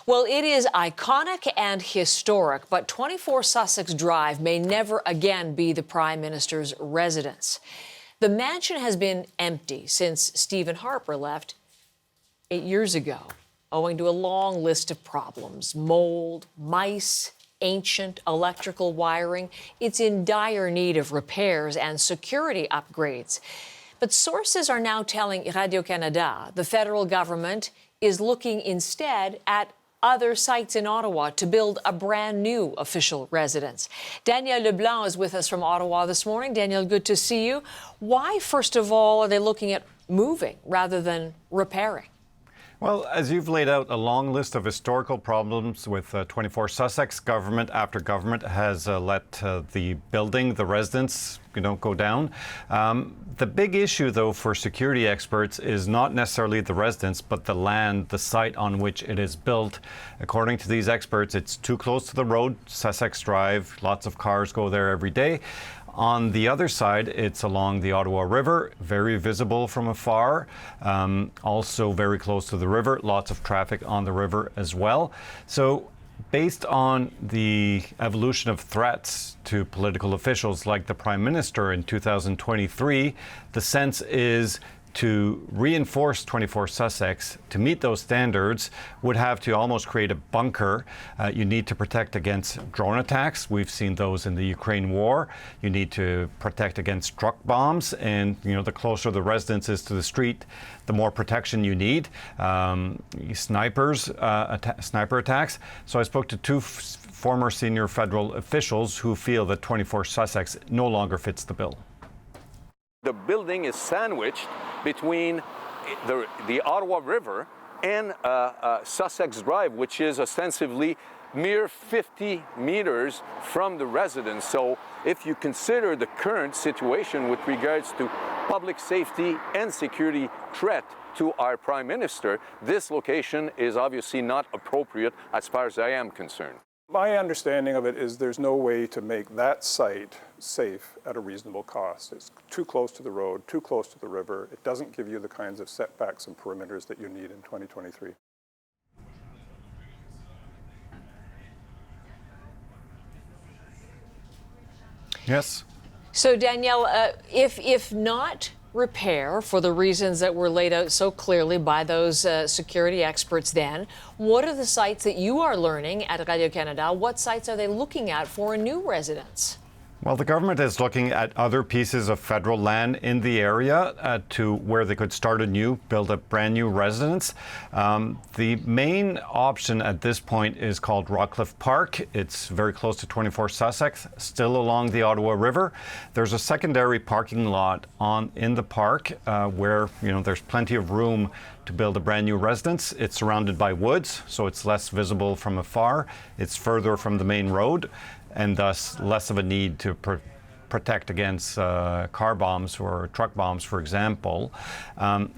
Well, it is iconic and historic, but 24 Sussex Drive may never again be the Prime Minister's residence. The mansion has been empty since Stephen Harper left 8 years ago, owing to a long list of problems: mold, mice, ancient electrical wiring. It's in dire need of repairs and security upgrades. But sources are now telling Radio-Canada the federal government is looking instead at other sites in Ottawa to build a brand new official residence. Danielle Leblanc is with us from Ottawa this morning. Danielle, good to see you. Why, first of all, are they looking at moving rather than repairing? Well, as you've laid out, a long list of historical problems with 24 Sussex. Government after government has let the building, the residence, go down. The big issue, though, for security experts is not necessarily the residence, but the land, the site on which it is built. According to these experts, it's too close to the road, Sussex Drive. Lots of cars go there every day. On the other side, it's along the Ottawa River, very visible from afar, also very close to the river, lots of traffic on the river as well. So based on the evolution of threats to political officials like the Prime Minister in 2023, the sense is to reinforce 24 Sussex, to meet those standards, would have to almost create a bunker. You need to protect against drone attacks. We've seen those in the Ukraine war. You need to protect against truck bombs. And, the closer the residence is to the street, the more protection you need. Sniper attacks. So I spoke to two former senior federal officials who feel that 24 Sussex no longer fits the bill. The building is sandwiched between the Ottawa River and Sussex Drive, which is ostensibly mere 50 meters from the residence. So if you consider the current situation with regards to public safety and security threat to our Prime Minister, this location is obviously not appropriate as far as I am concerned. My understanding of it is there's no way to make that site safe at a reasonable cost. It's too close to the road, too close to the river. It doesn't give you the kinds of setbacks and perimeters that you need in 2023. Yes. So, Danielle, if not repair for the reasons that were laid out so clearly by those security experts, then what are the sites that you are learning at Radio-Canada? What sites are they looking at for a new residence? Well, the government is looking at other pieces of federal land in the area to where they could build a brand new residence. The main option at this point is called Rockcliffe Park. It's very close to 24 Sussex, still along the Ottawa River. There's a secondary parking lot in the park where, there's plenty of room to build a brand new residence. It's surrounded by woods, so it's less visible from afar. It's further from the main road, and thus less of a need to protect against car bombs or truck bombs, for example.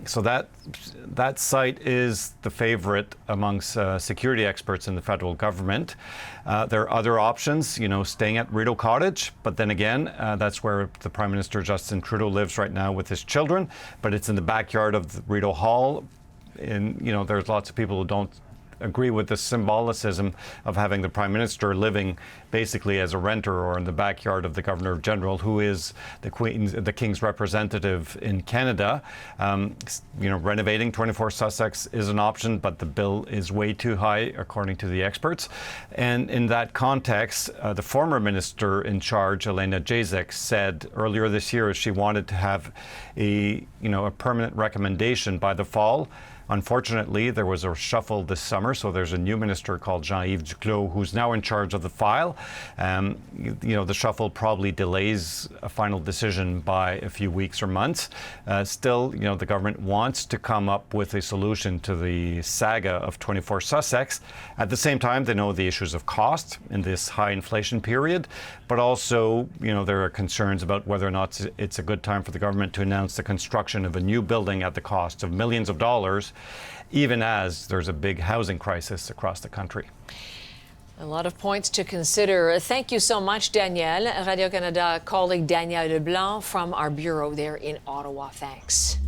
So that site is the favorite amongst security experts in the federal government. There are other options, staying at Rideau Cottage, but then again, that's where the Prime Minister Justin Trudeau lives right now with his children, but it's in the backyard of the Rideau Hall. And, there's lots of people who don't agree with the symbolicism of having the Prime Minister living basically as a renter or in the backyard of the Governor-General, who is the King's representative in Canada. Renovating 24 Sussex is an option, but the bill is way too high, according to the experts. And in that context, the former minister in charge, Elena Jacek, said earlier this year she wanted to have a permanent recommendation by the fall. Unfortunately, there was a shuffle this summer, so there's a new minister called Jean-Yves Duclos who's now in charge of the file. The shuffle probably delays a final decision by a few weeks or months. Still, the government wants to come up with a solution to the saga of 24 Sussex. At the same time, they know the issues of cost in this high inflation period, but also, there are concerns about whether or not it's a good time for the government to announce the construction of a new building at the cost of millions of dollars, even as there's a big housing crisis across the country. A lot of points to consider. Thank you so much, Danielle. Radio-Canada colleague Danielle Leblanc from our bureau there in Ottawa. Thanks.